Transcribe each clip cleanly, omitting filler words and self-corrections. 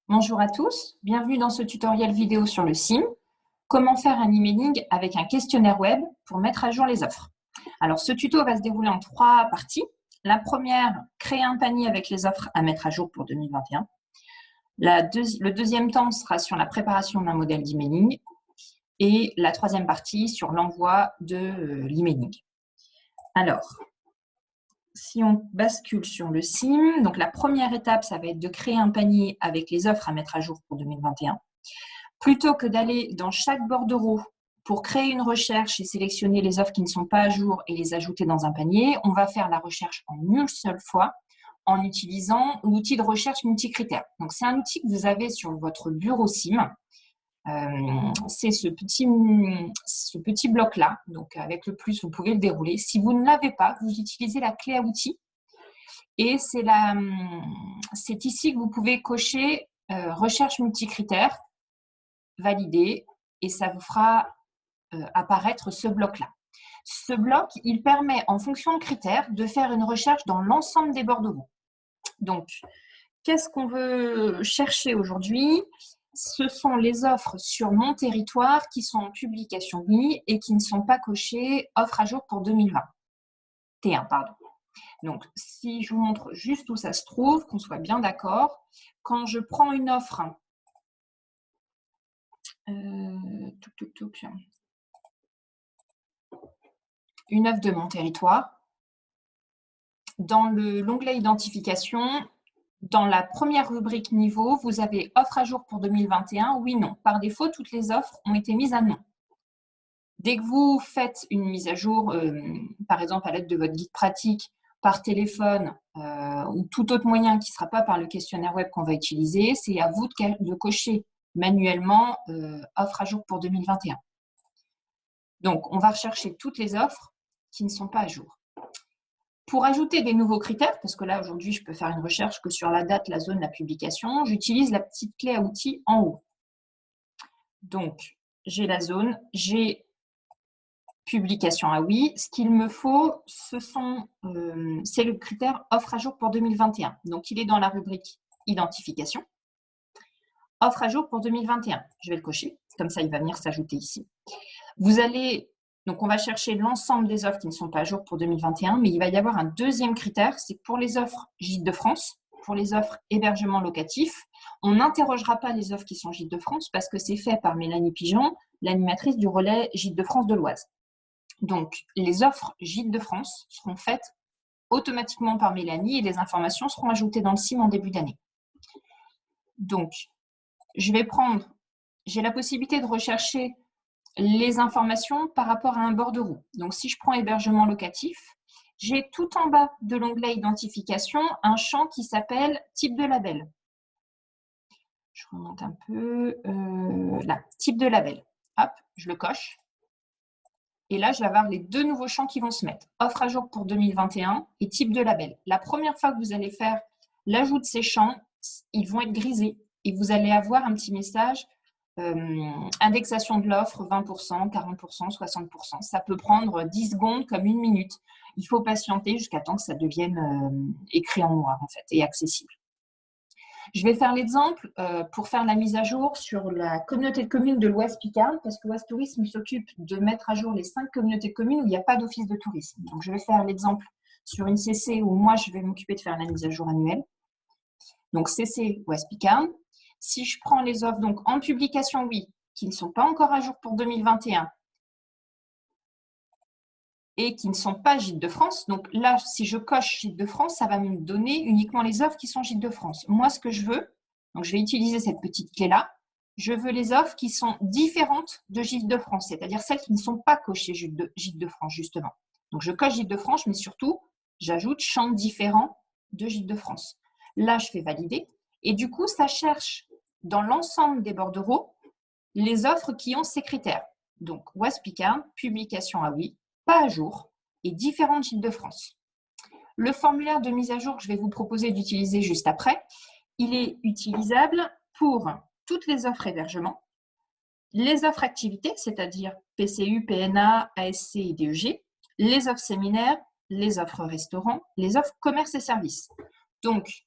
Bonjour à tous, bienvenue dans ce tutoriel vidéo sur le SIM. Comment faire un emailing avec un questionnaire web pour mettre à jour les offres. Alors ce tuto va se dérouler en 3 parties. La première, créer un panier avec les offres à mettre à jour pour 2021. Le deuxième temps sera sur la préparation d'un modèle d'emailing. Et la troisième partie sur l'envoi de l'emailing. Alors, si on bascule sur le SIM, donc la première étape, ça va être de créer un panier avec les offres à mettre à jour pour 2021. Plutôt que d'aller dans chaque bordereau pour créer une recherche et sélectionner les offres qui ne sont pas à jour et les ajouter dans un panier, on va faire la recherche en une seule fois en utilisant l'outil de recherche multicritères. Donc, c'est un outil que vous avez sur votre bureau SIM. C'est ce petit bloc-là. Donc, avec le plus, vous pouvez le dérouler. Si vous ne l'avez pas, vous utilisez la clé à outils. Et c'est ici que vous pouvez cocher recherche multicritères, valider, et ça vous fera apparaître ce bloc-là. Ce bloc, il permet, en fonction de critères, de faire une recherche dans l'ensemble des bordereaux. Donc, qu'est-ce qu'on veut chercher aujourd'hui? Ce sont les offres sur mon territoire qui sont en publication oui et qui ne sont pas cochées offres à jour pour 2021, pardon. Donc, si je vous montre juste où ça se trouve, qu'on soit bien d'accord, quand je prends une offre, une offre de mon territoire, dans l'onglet identification, dans la première rubrique niveau, vous avez offre à jour pour 2021, oui, non. Par défaut, toutes les offres ont été mises à non. Dès que vous faites une mise à jour, par exemple à l'aide de votre guide pratique, par téléphone ou tout autre moyen qui ne sera pas par le questionnaire web qu'on va utiliser, c'est à vous de cocher manuellement offre à jour pour 2021. Donc, on va rechercher toutes les offres qui ne sont pas à jour. Pour ajouter des nouveaux critères, parce que là, aujourd'hui, je peux faire une recherche que sur la date, la zone, la publication, j'utilise la petite clé à outils en haut. Donc, j'ai la zone, j'ai publication à oui. Ce qu'il me faut, c'est le critère offre à jour pour 2021. Donc, il est dans la rubrique identification. Offre à jour pour 2021. Je vais le cocher, comme ça, il va venir s'ajouter ici. Donc, on va chercher l'ensemble des offres qui ne sont pas à jour pour 2021, mais il va y avoir un deuxième critère, c'est pour les offres Gîtes de France, pour les offres hébergement locatif. On n'interrogera pas les offres qui sont Gîtes de France parce que c'est fait par Mélanie Pigeon, l'animatrice du relais Gîtes de France de l'Oise. Donc, les offres Gîtes de France seront faites automatiquement par Mélanie et les informations seront ajoutées dans le SIM en début d'année. Donc, j'ai la possibilité de rechercher les informations par rapport à un bordereau. Donc, si je prends hébergement locatif, j'ai tout en bas de l'onglet identification un champ qui s'appelle type de label. Je remonte un peu. Là, type de label. Hop, je le coche. Et là, je vais avoir les deux nouveaux champs qui vont se mettre. Offre à jour pour 2021 et type de label. La première fois que vous allez faire l'ajout de ces champs, ils vont être grisés et vous allez avoir un petit message indexation de l'offre 20%, 40%, 60%. Ça peut prendre 10 secondes comme 1 minute. Il faut patienter jusqu'à temps que ça devienne écrit en noir en fait et accessible. Je vais faire l'exemple pour faire la mise à jour sur la communauté de communes de l'Ouest Picarde parce que Ouest Tourisme s'occupe de mettre à jour les 5 communautés de communes où il n'y a pas d'office de tourisme. Donc, je vais faire l'exemple sur une CC où moi, je vais m'occuper de faire la mise à jour annuelle. Donc, CC Ouest Picarde. Si je prends les offres donc en publication, oui, qui ne sont pas encore à jour pour 2021 et qui ne sont pas Gîtes de France. Donc là, si je coche Gîtes de France, ça va me donner uniquement les offres qui sont Gîtes de France. Moi, ce que je veux, donc je vais utiliser cette petite clé-là, je veux les offres qui sont différentes de Gîtes de France, c'est-à-dire celles qui ne sont pas cochées Gîtes de France, justement. Donc je coche Gîtes de France, mais surtout, j'ajoute champ différent de Gîtes de France. Là, je fais valider. Et du coup, ça cherche dans l'ensemble des bordereaux les offres qui ont ces critères. Donc, Ouest Picarde, publication à oui, pas à jour et différentes Gîtes de France. Le formulaire de mise à jour que je vais vous proposer d'utiliser juste après, il est utilisable pour toutes les offres hébergement, les offres activités, c'est-à-dire PCU, PNA, ASC et DEG, les offres séminaires, les offres restaurants, les offres commerce et services. Donc,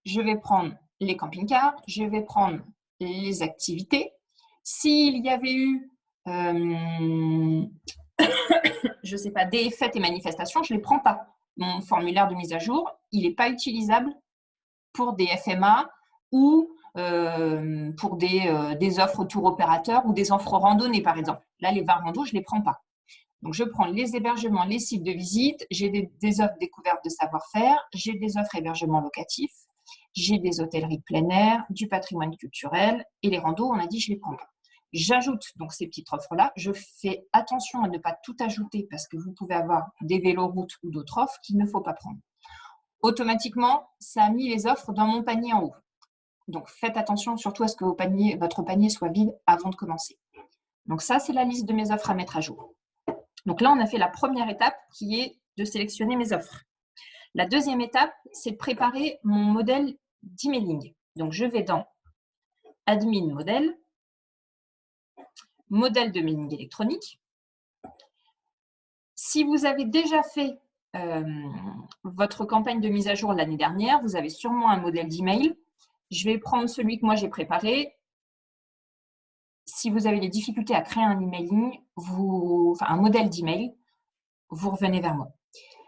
je vais prendre les camping-cars, je vais prendre les activités. S'il y avait eu, je ne sais pas, des fêtes et manifestations, je ne les prends pas. Mon formulaire de mise à jour, il n'est pas utilisable pour des FMA ou pour des offres tour opérateurs ou des offres randonnées, par exemple. Là, les 20 randos, je ne les prends pas. Donc, je prends les hébergements, les sites de visite, j'ai des offres découvertes de savoir-faire, j'ai des offres hébergements locatifs, j'ai des hôtelleries plein air, du patrimoine culturel et les randos, on a dit, je ne les prends pas. J'ajoute donc ces petites offres-là. Je fais attention à ne pas tout ajouter parce que vous pouvez avoir des véloroutes ou d'autres offres qu'il ne faut pas prendre. Automatiquement, ça a mis les offres dans mon panier en haut. Donc, faites attention surtout à ce que votre panier soit vide avant de commencer. Donc, ça, c'est la liste de mes offres à mettre à jour. Donc là, on a fait la première étape qui est de sélectionner mes offres. La deuxième étape, c'est de préparer mon modèle d'emailing. Donc, je vais dans Admin Modèle, Modèle de mailing électronique. Si vous avez déjà fait votre campagne de mise à jour l'année dernière, vous avez sûrement un modèle d'email. Je vais prendre celui que moi j'ai préparé. Si vous avez des difficultés à créer un emailing, un modèle d'email, vous revenez vers moi.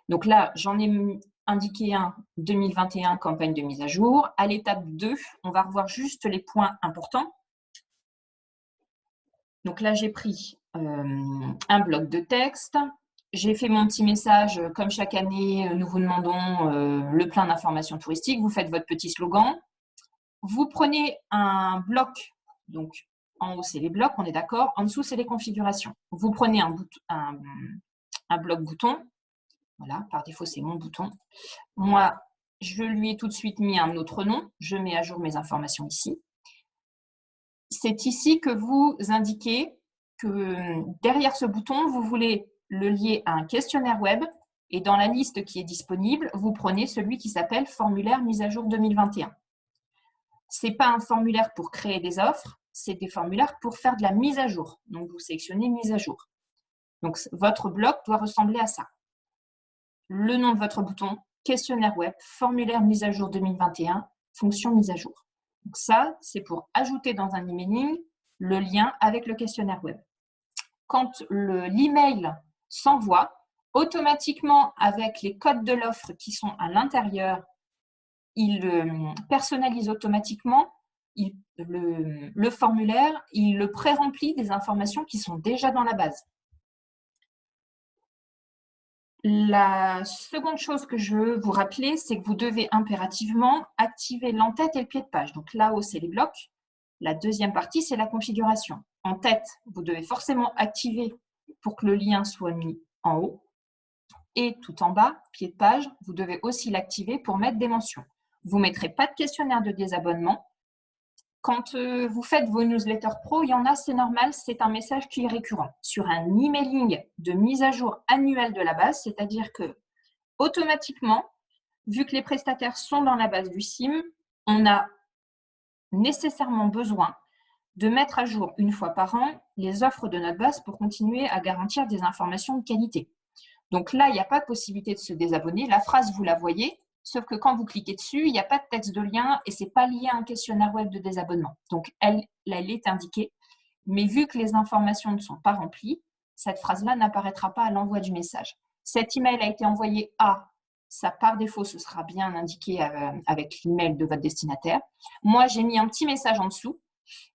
Donc là, j'en ai indiqué un 2021 campagne de mise à jour. À l'étape 2, on va revoir juste les points importants. Donc là, j'ai pris un bloc de texte. J'ai fait mon petit message. Comme chaque année, nous vous demandons le plein d'informations touristiques. Vous faites votre petit slogan. Vous prenez un bloc. Donc, en haut, c'est les blocs, on est d'accord. En dessous, c'est les configurations. Vous prenez un bloc bouton. Voilà, par défaut, c'est mon bouton. Moi, je lui ai tout de suite mis un autre nom. Je mets à jour mes informations ici. C'est ici que vous indiquez que derrière ce bouton, vous voulez le lier à un questionnaire web et dans la liste qui est disponible, vous prenez celui qui s'appelle formulaire mise à jour 2021. Ce n'est pas un formulaire pour créer des offres, c'est des formulaires pour faire de la mise à jour. Donc, vous sélectionnez mise à jour. Donc, votre bloc doit ressembler à ça. Le nom de votre bouton, questionnaire web, formulaire mise à jour 2021, fonction mise à jour. Donc ça, c'est pour ajouter dans un emailing le lien avec le questionnaire web. Quand l'email s'envoie, automatiquement avec les codes de l'offre qui sont à l'intérieur, il personnalise automatiquement le formulaire, il le pré-remplit des informations qui sont déjà dans la base. La seconde chose que je veux vous rappeler, c'est que vous devez impérativement activer l'en-tête et le pied de page. Donc là-haut, c'est les blocs. La deuxième partie, c'est la configuration. En tête, vous devez forcément activer pour que le lien soit mis en haut. Et tout en bas, pied de page, vous devez aussi l'activer pour mettre des mentions. Vous ne mettrez pas de questionnaire de désabonnement. Quand vous faites vos newsletters pro, il y en a, c'est normal, c'est un message qui est récurrent. Sur un emailing de mise à jour annuelle de la base, c'est-à-dire que automatiquement, vu que les prestataires sont dans la base du SIM, on a nécessairement besoin de mettre à jour une fois par an les offres de notre base pour continuer à garantir des informations de qualité. Donc là, il n'y a pas de possibilité de se désabonner. La phrase, vous la voyez. Sauf que quand vous cliquez dessus, il n'y a pas de texte de lien et ce n'est pas lié à un questionnaire web de désabonnement. Donc, elle est indiquée. Mais vu que les informations ne sont pas remplies, cette phrase-là n'apparaîtra pas à l'envoi du message. Cet email a été envoyé à, ça par défaut, ce sera bien indiqué avec l'email de votre destinataire. Moi, j'ai mis un petit message en dessous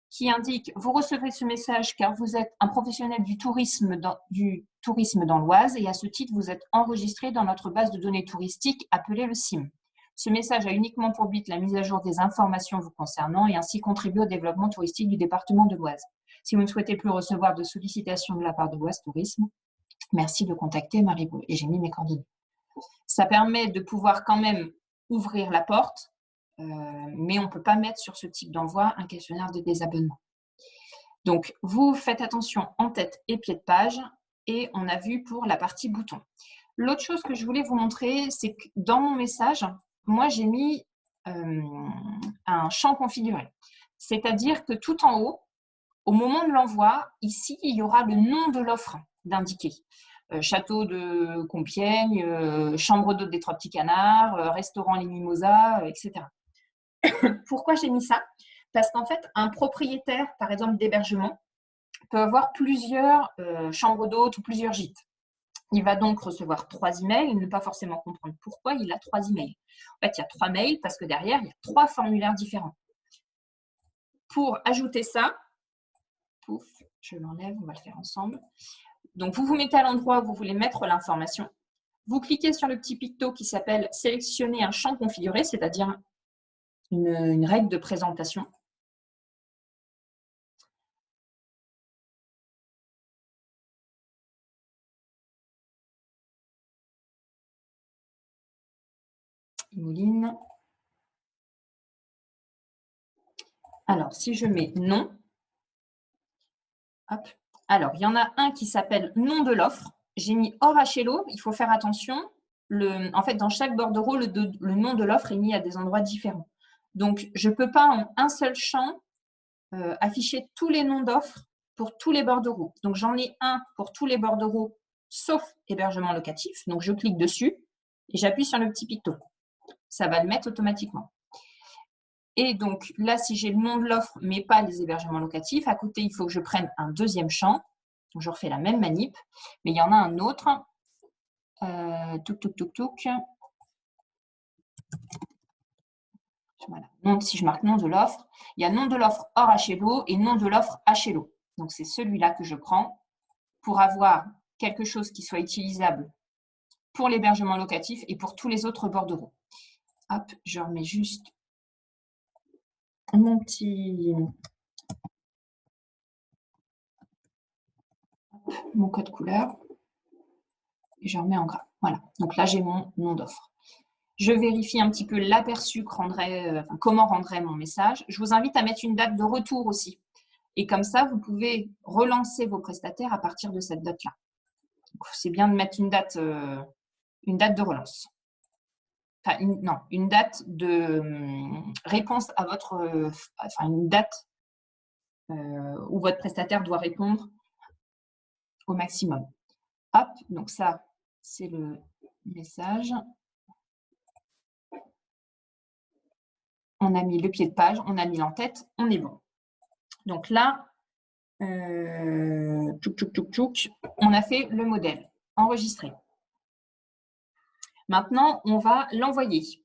qui indique « Vous recevez ce message car vous êtes un professionnel du tourisme dans l'Oise et à ce titre, vous êtes enregistré dans notre base de données touristique appelée le SIM. Ce message a uniquement pour but la mise à jour des informations vous concernant et ainsi contribuer au développement touristique du département de l'Oise. Si vous ne souhaitez plus recevoir de sollicitations de la part de l'Oise Tourisme, merci de contacter Marie Bou. » Et j'ai mis mes coordonnées. Ça permet de pouvoir quand même ouvrir la porte, mais on ne peut pas mettre sur ce type d'envoi un questionnaire de désabonnement. Donc, vous faites attention en tête et pied de page, et on a vu pour la partie bouton. L'autre chose que je voulais vous montrer, c'est que dans mon message, moi, j'ai mis un champ configuré. C'est-à-dire que tout en haut, au moment de l'envoi, ici, il y aura le nom de l'offre d'indiquer. Château de Compiègne, chambre d'hôte des Trois Petits Canards, restaurant Les Mimosas, etc. Pourquoi j'ai mis ça? Parce qu'en fait, un propriétaire, par exemple, d'hébergement, peut avoir plusieurs chambres d'hôtes ou plusieurs gîtes. Il va donc recevoir 3 emails, ne pas forcément comprendre pourquoi il a 3 emails. En fait, il y a 3 mails parce que derrière, il y a 3 formulaires différents. Pour ajouter ça, pouf, je l'enlève, on va le faire ensemble. Donc, vous vous mettez à l'endroit où vous voulez mettre l'information. Vous cliquez sur le petit picto qui s'appelle « Sélectionner un champ configuré », c'est-à-dire une règle de présentation. Mouline. Alors, si je mets « Non », hop. Alors, il y en a un qui s'appelle « Nom de l'offre ». J'ai mis hors HLO, il faut faire attention. En fait, dans chaque bordereau, le nom de l'offre est mis à des endroits différents. Donc, je ne peux pas en un seul champ afficher tous les noms d'offres pour tous les bordereaux. Donc, j'en ai un pour tous les bordereaux, sauf hébergement locatif. Donc, je clique dessus et j'appuie sur le petit picto. Ça va le mettre automatiquement. Et donc, là, si j'ai le nom de l'offre, mais pas les hébergements locatifs, à côté, il faut que je prenne un deuxième champ. Donc, je refais la même manip, mais il y en a un autre. Voilà. Donc, si je marque nom de l'offre, il y a nom de l'offre hors HLO et nom de l'offre HLO. Donc, c'est celui-là que je prends pour avoir quelque chose qui soit utilisable pour l'hébergement locatif et pour tous les autres bordereaux. Hop, je remets juste mon code couleur et je remets en gras. Voilà, donc là, j'ai mon nom d'offre. Je vérifie un petit peu l'aperçu que rendrait, comment rendrait mon message. Je vous invite à mettre une date de retour aussi. Et comme ça, vous pouvez relancer vos prestataires à partir de cette date-là. C'est bien de mettre une date de relance. Enfin, une date de réponse à votre... une date où votre prestataire doit répondre au maximum. Hop, donc ça, c'est le message. On a mis le pied de page, on a mis l'entête, on est bon. Donc là, on a fait le modèle, enregistré. Maintenant, on va l'envoyer.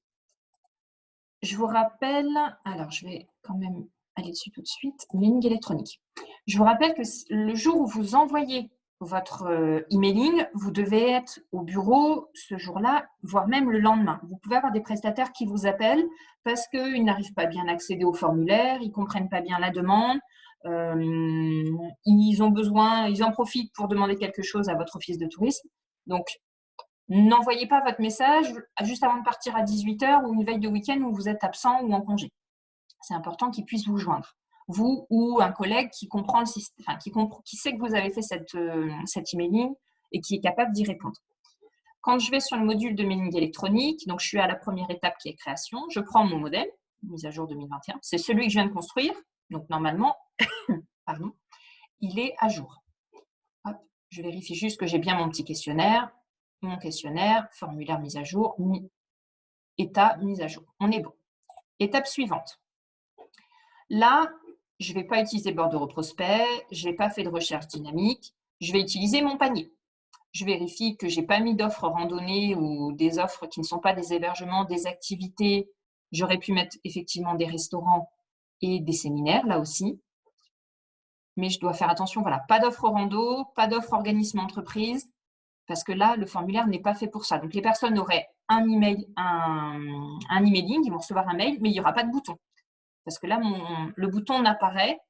Je vous rappelle, alors je vais quand même aller dessus tout de suite, mailing électronique. Je vous rappelle que le jour où vous envoyez votre emailing, vous devez être au bureau ce jour-là, voire même le lendemain. Vous pouvez avoir des prestataires qui vous appellent parce qu'ils n'arrivent pas bien à accéder au formulaire, ils ne comprennent pas bien la demande, ils ont besoin, ils en profitent pour demander quelque chose à votre office de tourisme. Donc, n'envoyez pas votre message juste avant de partir à 18h ou une veille de week-end où vous êtes absent ou en congé. C'est important qu'ils puissent vous joindre. Vous ou un collègue qui comprend le système, qui sait que vous avez fait cet emailing et qui est capable d'y répondre. Quand je vais sur le module de mailing électronique, donc je suis à la première étape qui est création, je prends mon modèle, mise à jour 2021, c'est celui que je viens de construire, donc normalement, pardon, il est à jour. Hop, je vérifie juste que j'ai bien mon petit questionnaire, formulaire mise à jour, état mise à jour. On est bon. Étape suivante. Là, je ne vais pas utiliser bordereau prospect, je n'ai pas fait de recherche dynamique, je vais utiliser mon panier. Je vérifie que je n'ai pas mis d'offres randonnées ou des offres qui ne sont pas des hébergements, des activités. J'aurais pu mettre effectivement des restaurants et des séminaires, là aussi. Mais je dois faire attention, voilà, pas d'offres rando, pas d'offres organisme entreprise, parce que là, le formulaire n'est pas fait pour ça. Donc, les personnes auraient un emailing, ils vont recevoir un mail, mais il n'y aura pas de bouton. Parce que là, le bouton n'apparaît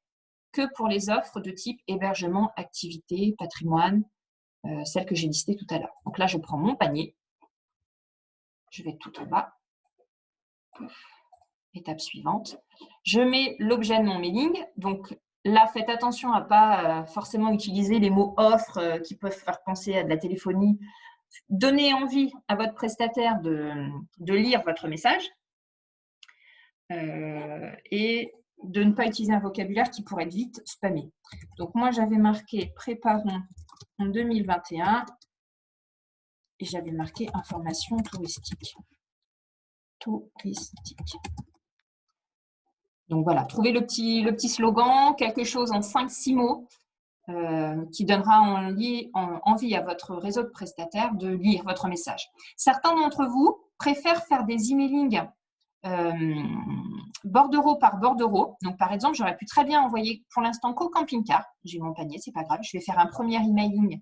que pour les offres de type hébergement, activité, patrimoine, celles que j'ai listées tout à l'heure. Donc là, je prends mon panier. Je vais tout en bas. Étape suivante. Je mets l'objet de mon mailing. Donc là, faites attention à ne pas forcément utiliser les mots offre qui peuvent faire penser à de la téléphonie. Donnez envie à votre prestataire de lire votre message. Et de ne pas utiliser un vocabulaire qui pourrait être vite spammé. Donc, moi, j'avais marqué « Préparons en 2021 » et j'avais marqué « Information touristique ». Touristique. Donc voilà, trouvez le petit slogan, quelque chose en 5-6 mots qui donnera envie à votre réseau de prestataires de lire votre message. Certains d'entre vous préfèrent faire des emailings bordereau par bordereau. Donc, par exemple, j'aurais pu très bien envoyer pour l'instant qu'au camping-car. J'ai mon panier, c'est pas grave. Je vais faire un premier emailing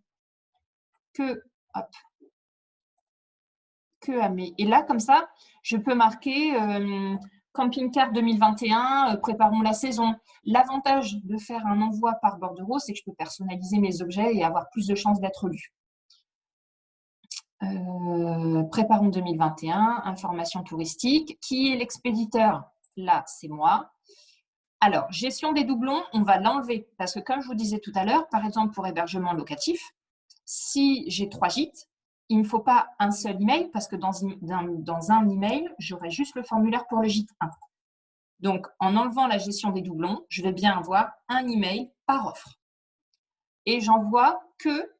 et là, comme ça, je peux marquer camping-car 2021, préparons la saison. L'avantage de faire un envoi par bordereau, c'est que je peux personnaliser mes objets et avoir plus de chances d'être lus. Préparons 2021, information touristique. Qui est l'expéditeur? Là, c'est moi. Alors, gestion des doublons, on va l'enlever parce que comme je vous disais tout à l'heure, par exemple pour hébergement locatif, si j'ai 3 gîtes, il ne faut pas un seul email parce que dans un email, j'aurai juste le formulaire pour le gîte 1. Donc, en enlevant la gestion des doublons, je vais bien avoir un email par offre. Et j'envoie que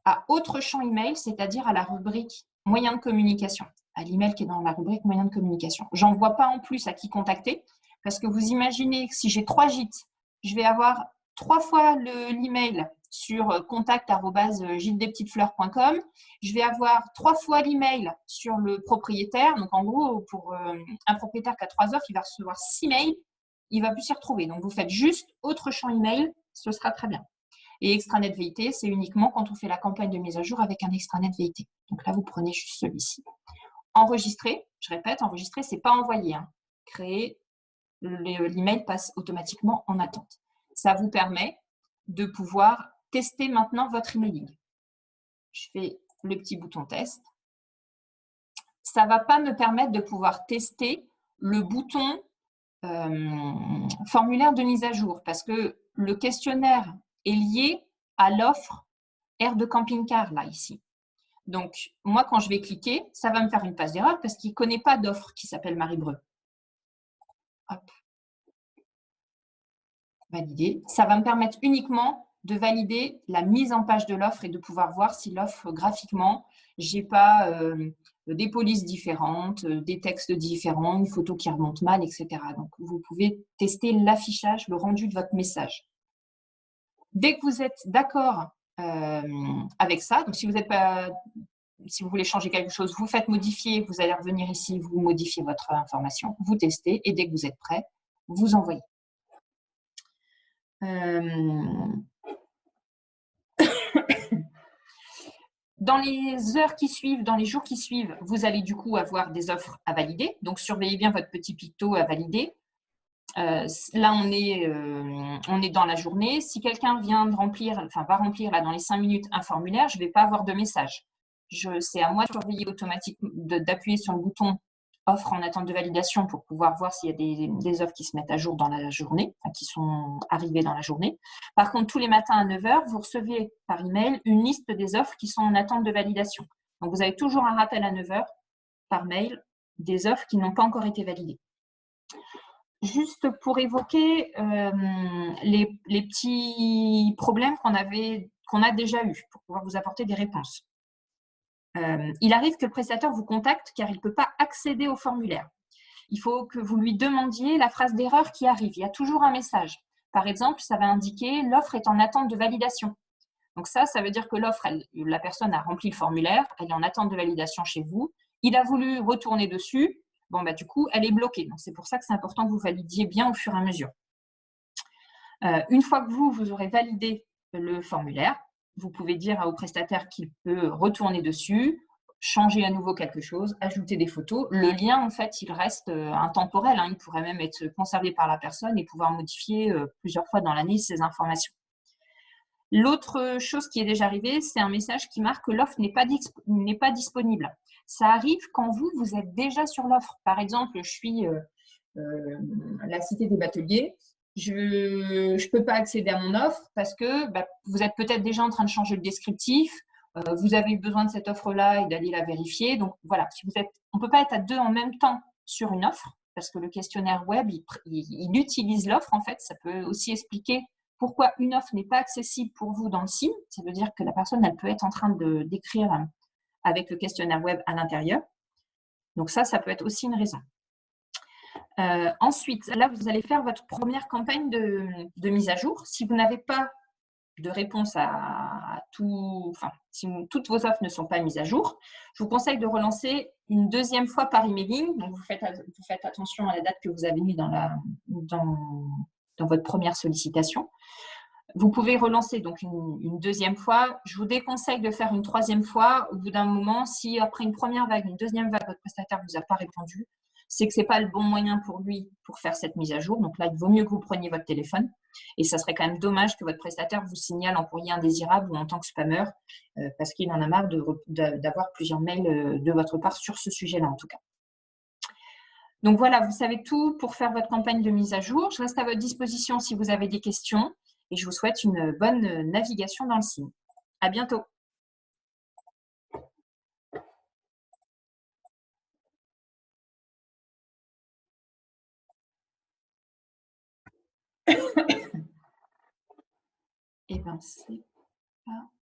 à autre champ email, c'est-à-dire à la rubrique moyens de communication, à l'email qui est dans la rubrique moyens de communication. J'envoie pas en plus à qui contacter parce que vous imaginez que si j'ai 3 gîtes, je vais avoir 3 fois l'email sur contact@gîtesdespetitesfleurs.com. Je vais avoir 3 fois l'email sur le propriétaire. Donc, en gros, pour un propriétaire qui a 3 offres, il va recevoir 6 mails. Il ne va plus s'y retrouver. Donc, vous faites juste autre champ email. Ce sera très bien. Et extranet VIT, c'est uniquement quand on fait la campagne de mise à jour avec un extranet VIT. Donc là, vous prenez juste celui-ci. Enregistrer, je répète, enregistrer, ce n'est pas envoyer. Créer, l'email passe automatiquement en attente. Ça vous permet de pouvoir tester maintenant votre emailing. Je fais le petit bouton test. Ça ne va pas me permettre de pouvoir tester le bouton formulaire de mise à jour parce que le questionnaire est lié à l'offre aire de camping-car, là, ici. Donc, moi, quand je vais cliquer, ça va me faire une passe d'erreur parce qu'il ne connaît pas d'offre qui s'appelle Marie-Breu. Hop. Valider. Ça va me permettre uniquement de valider la mise en page de l'offre et de pouvoir voir si l'offre, graphiquement, je n'ai pas des polices différentes, des textes différents, une photo qui remonte mal, etc. Donc, vous pouvez tester l'affichage, le rendu de votre message. Dès que vous êtes d'accord avec ça, donc si vous voulez changer quelque chose, vous faites modifier, vous allez revenir ici, vous modifiez votre information, vous testez et dès que vous êtes prêt, vous envoyez. Dans les heures qui suivent, dans les jours qui suivent, vous allez du coup avoir des offres à valider. Donc, surveillez bien votre petit picto à valider. Là, on est dans la journée. Si quelqu'un va remplir là, dans les 5 minutes un formulaire, je ne vais pas avoir de message. C'est à moi de surveiller automatiquement, d'appuyer sur le bouton offre en attente de validation pour pouvoir voir s'il y a des offres qui se mettent à jour dans la journée, qui sont arrivées dans la journée. Par contre, tous les matins à 9 h, vous recevez par email une liste des offres qui sont en attente de validation. Donc, vous avez toujours un rappel à 9 h par mail des offres qui n'ont pas encore été validées. Juste pour évoquer les petits problèmes qu'on a déjà eus, pour pouvoir vous apporter des réponses. Il arrive que le prestataire vous contacte car il ne peut pas accéder au formulaire. Il faut que vous lui demandiez la phrase d'erreur qui arrive. Il y a toujours un message. Par exemple, ça va indiquer « l'offre est en attente de validation ». Donc ça veut dire que la personne a rempli le formulaire, elle est en attente de validation chez vous. Il a voulu retourner dessus. Bon, du coup, elle est bloquée. Donc, c'est pour ça que c'est important que vous validiez bien au fur et à mesure. Une fois que vous aurez validé le formulaire, vous pouvez dire au prestataire qu'il peut retourner dessus, changer à nouveau quelque chose, ajouter des photos. Le lien, en fait, il reste intemporel. Il pourrait même être conservé par la personne et pouvoir modifier plusieurs fois dans l'année ces informations. L'autre chose qui est déjà arrivée, c'est un message qui marque que l'offre n'est pas disponible. Ça arrive quand vous êtes déjà sur l'offre. Par exemple, je suis la Cité des Bateliers. Je ne peux pas accéder à mon offre parce que vous êtes peut-être déjà en train de changer le descriptif. Vous avez besoin de cette offre-là et d'aller la vérifier. Donc, voilà, on ne peut pas être à 2 en même temps sur une offre parce que le questionnaire web, il utilise l'offre, en fait. Ça peut aussi expliquer pourquoi une offre n'est pas accessible pour vous dans le SIM. Ça veut dire que la personne, elle peut être en train d'écrire avec le questionnaire web à l'intérieur. Donc ça peut être aussi une raison. Ensuite, là, vous allez faire votre première campagne de mise à jour. Si vous n'avez pas de réponse à tout, enfin, si toutes vos offres ne sont pas mises à jour, je vous conseille de relancer une deuxième fois par emailing. Donc, vous faites attention à la date que vous avez mis dans votre première sollicitation. Vous pouvez relancer donc une deuxième fois. Je vous déconseille de faire une troisième fois. Au bout d'un moment, si après une première vague, une deuxième vague, votre prestataire ne vous a pas répondu, c'est que ce n'est pas le bon moyen pour lui pour faire cette mise à jour. Donc là, il vaut mieux que vous preniez votre téléphone. Et ça serait quand même dommage que votre prestataire vous signale en courrier indésirable ou en tant que spammer parce qu'il en a marre d'avoir plusieurs mails de votre part sur ce sujet-là en tout cas. Donc voilà, vous savez tout pour faire votre campagne de mise à jour. Je reste à votre disposition si vous avez des questions et je vous souhaite une bonne navigation dans le SIM. À bientôt. Eh bien, c'est pas...